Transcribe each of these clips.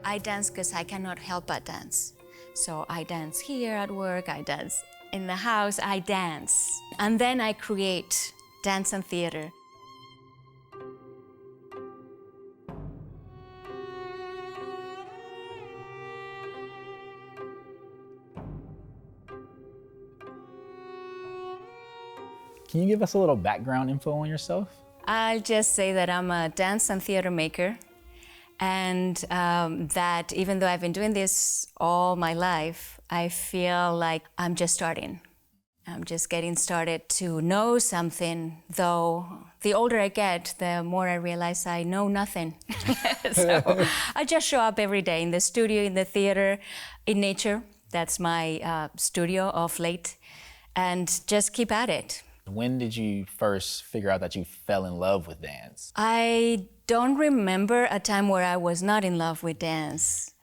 I dance because I cannot help but dance. So I dance here at work, I dance in the house, I dance. And then I create dance and theater. Can you give us a little background info on yourself? I'll just say that I'm a dance and theater maker, and that even though I've been doing this all my life, I feel like I'm just starting. I'm just getting started to know something, though the older I get, the more I realize I know nothing. So I just show up every day in the studio, in the theater, in nature. That's my studio of late, and just keep at it. When did you first figure out that you fell in love with dance? I don't remember a time where I was not in love with dance.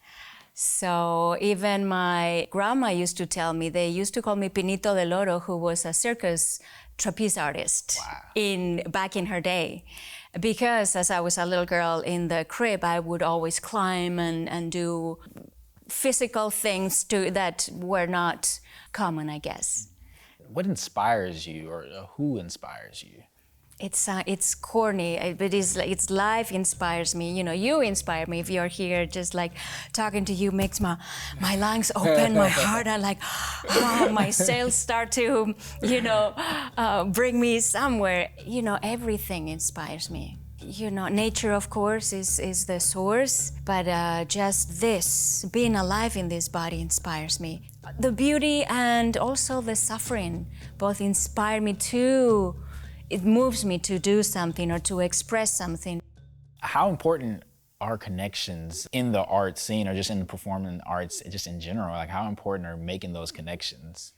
So even my grandma used to tell me, they used to call me Pinito del Oro, who was a circus trapeze artist. Wow. Back in her day. Because as I was a little girl in the crib, I would always climb and do physical things that were not common, I guess. What inspires you, or who inspires you? It's corny, but it's life inspires me. You know, you inspire me. If you're here, just like talking to you makes my lungs open, my heart, and like, oh, my sails start to, bring me somewhere. You know, everything inspires me. You know, nature, of course, is the source, but just this, being alive in this body inspires me. The beauty and also the suffering both inspire me too. It moves me to do something or to express something. How important are connections in the art scene or just in the performing arts, just in general? Like, how important are making those connections?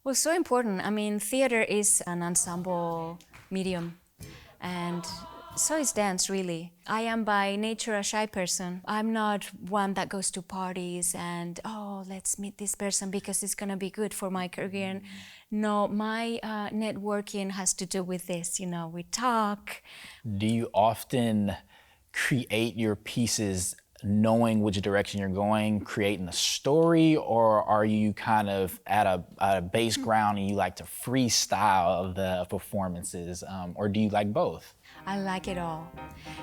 Well, so important. I mean, theater is an ensemble medium, and so is dance, really. I am by nature a shy person. I'm not one that goes to parties and, oh, let's meet this person because it's gonna be good for my career. No, my networking has to do with this, we talk. Do you often create your pieces knowing which direction you're going, creating a story, or are you kind of at a base ground and you like to freestyle the performances, or do you like both? I like it all.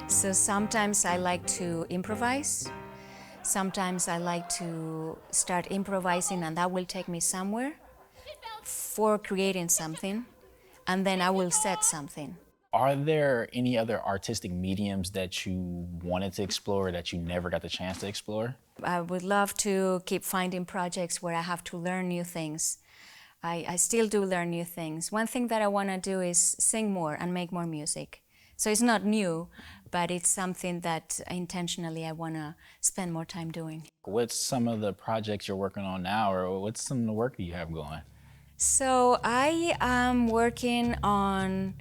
So sometimes I like to improvise. Sometimes I like to start improvising and that will take me somewhere for creating something, and then I will set something. Are there any other artistic mediums that you wanted to explore that you never got the chance to explore? I would love to keep finding projects where I have to learn new things. I still do learn new things. One thing that I want to do is sing more and make more music. So it's not new, but it's something that intentionally I want to spend more time doing. What's some of the projects you're working on now, or what's some of the work that you have going? So I am working on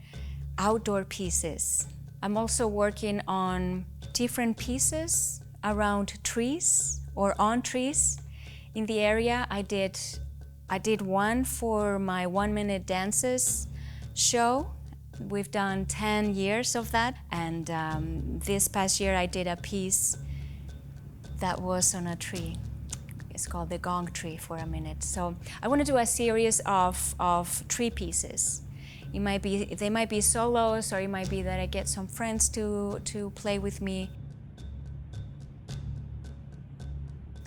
outdoor pieces. I'm also working on different pieces around trees or on trees in the area. I did one for my 1 Minute Dances show. We've done 10 years of that, and this past year I did a piece that was on a tree. It's called the Gong Tree for a minute. So I want to do a series of tree pieces. They might be solos, or it might be that I get some friends to play with me.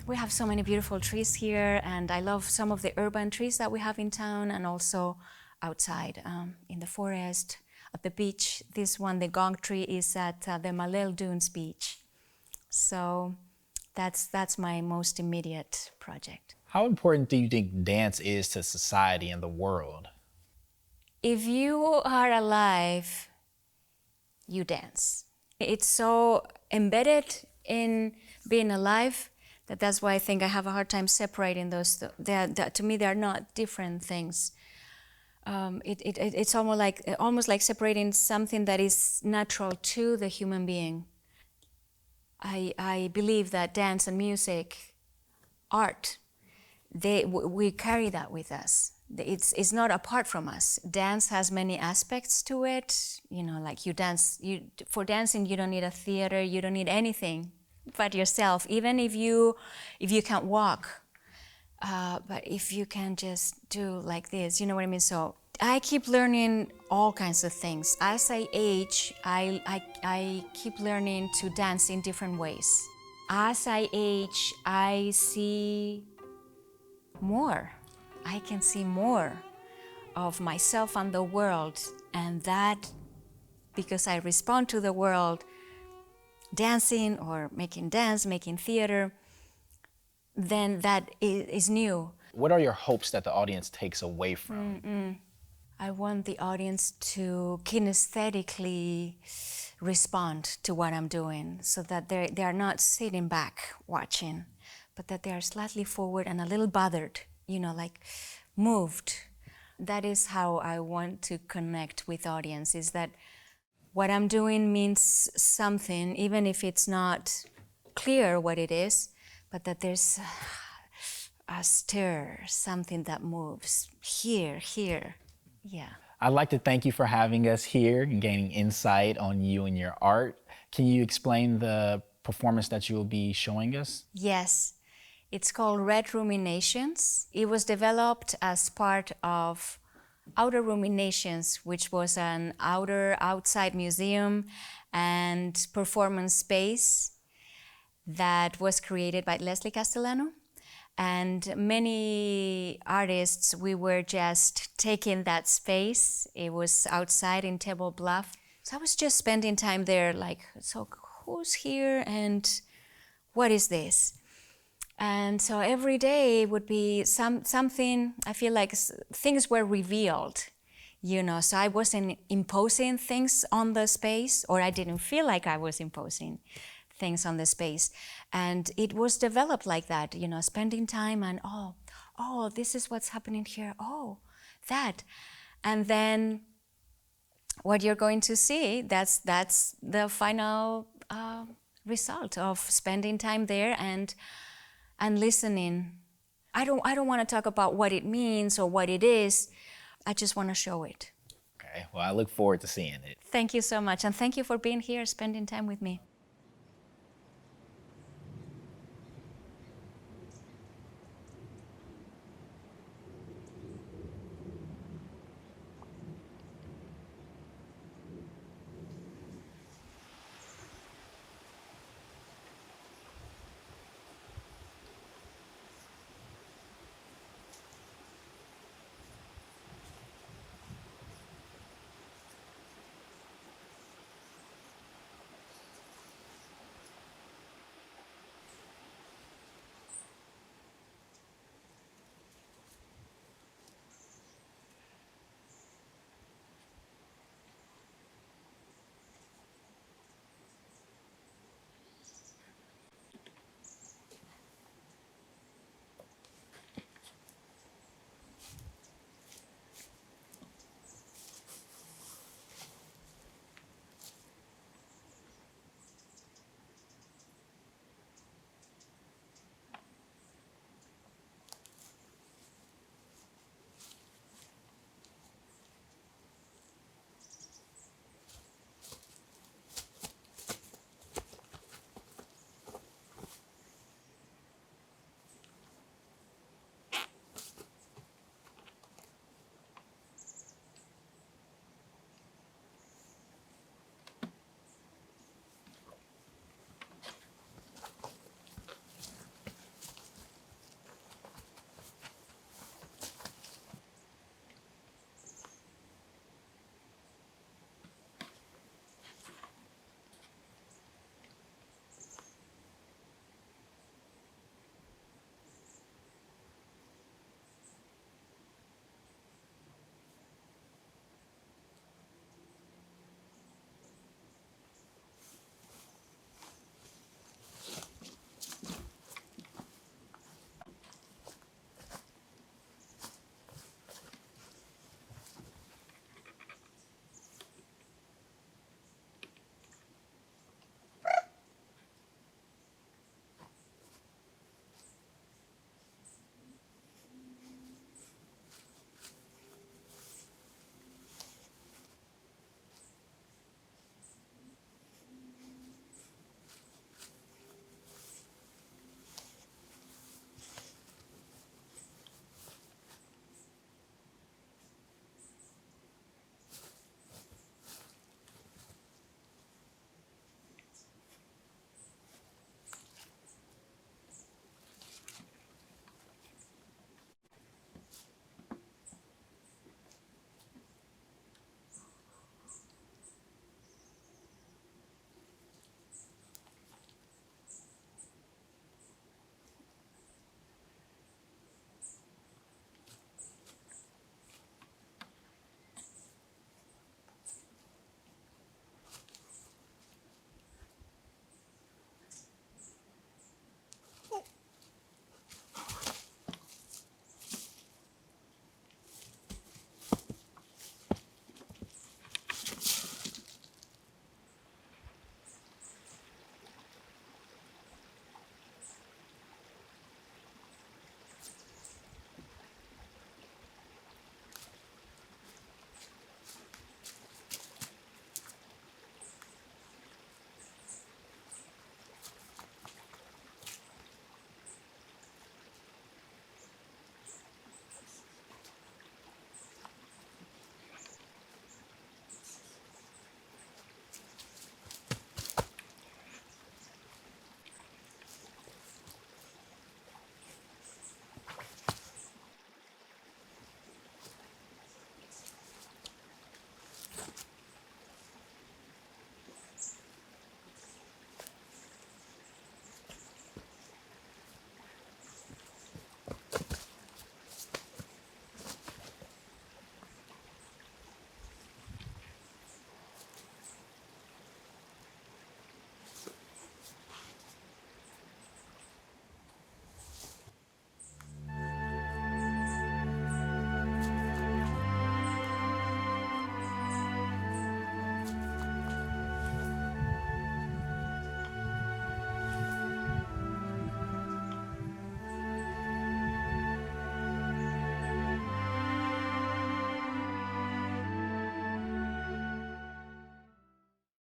We have so many beautiful trees here, and I love some of the urban trees that we have in town, and also outside in the forest, at the beach. This one, the Gong Tree, is at the Malel Dunes beach. So that's my most immediate project. How important do you think dance is to society and the world? If you are alive, you dance. It's so embedded in being alive that's why I think I have a hard time separating those. To me, they are not different things. It's almost like separating something that is natural to the human being. I believe that dance and music, art, we carry that with us. It's not apart from us. Dance has many aspects to it. You know, like you dance. For dancing, you don't need a theater. You don't need anything but yourself. Even if you can't walk, but if you can just do like this, you know what I mean. So I keep learning all kinds of things. As I age, I keep learning to dance in different ways. As I age, I see more. I can see more of myself and the world, and that, because I respond to the world, dancing or making dance, making theater, then that is new. What are your hopes that the audience takes away from? I want the audience to kinesthetically respond to what I'm doing, so that they are not sitting back watching, but that they are slightly forward and a little bothered, you know, like moved. That is how I want to connect with audience, is that what I'm doing means something, even if it's not clear what it is, but that there's a stir, something that moves here. Yeah. I'd like to thank you for having us here and gaining insight on you and your art. Can you explain the performance that you will be showing us? Yes. It's called Ruminations. It was developed as part of Outer Ruminations, which was an outside museum and performance space that was created by Leslie Castellano. And many artists, we were just taking that space. It was outside in Table Bluff. So I was just spending time there, like, so who's here and what is this? And so every day would be something, I feel like things were revealed, you know, so I wasn't imposing things on the space, or I didn't feel like I was imposing things on the space. And it was developed like that, you know, spending time and, oh, this is what's happening here, oh, that. And then what you're going to see, that's the final result of spending time there and listening. I don't want to talk about what it means or what it is. I just want to show it. Okay, well, I look forward to seeing it. Thank you so much, and thank you for being here, spending time with me.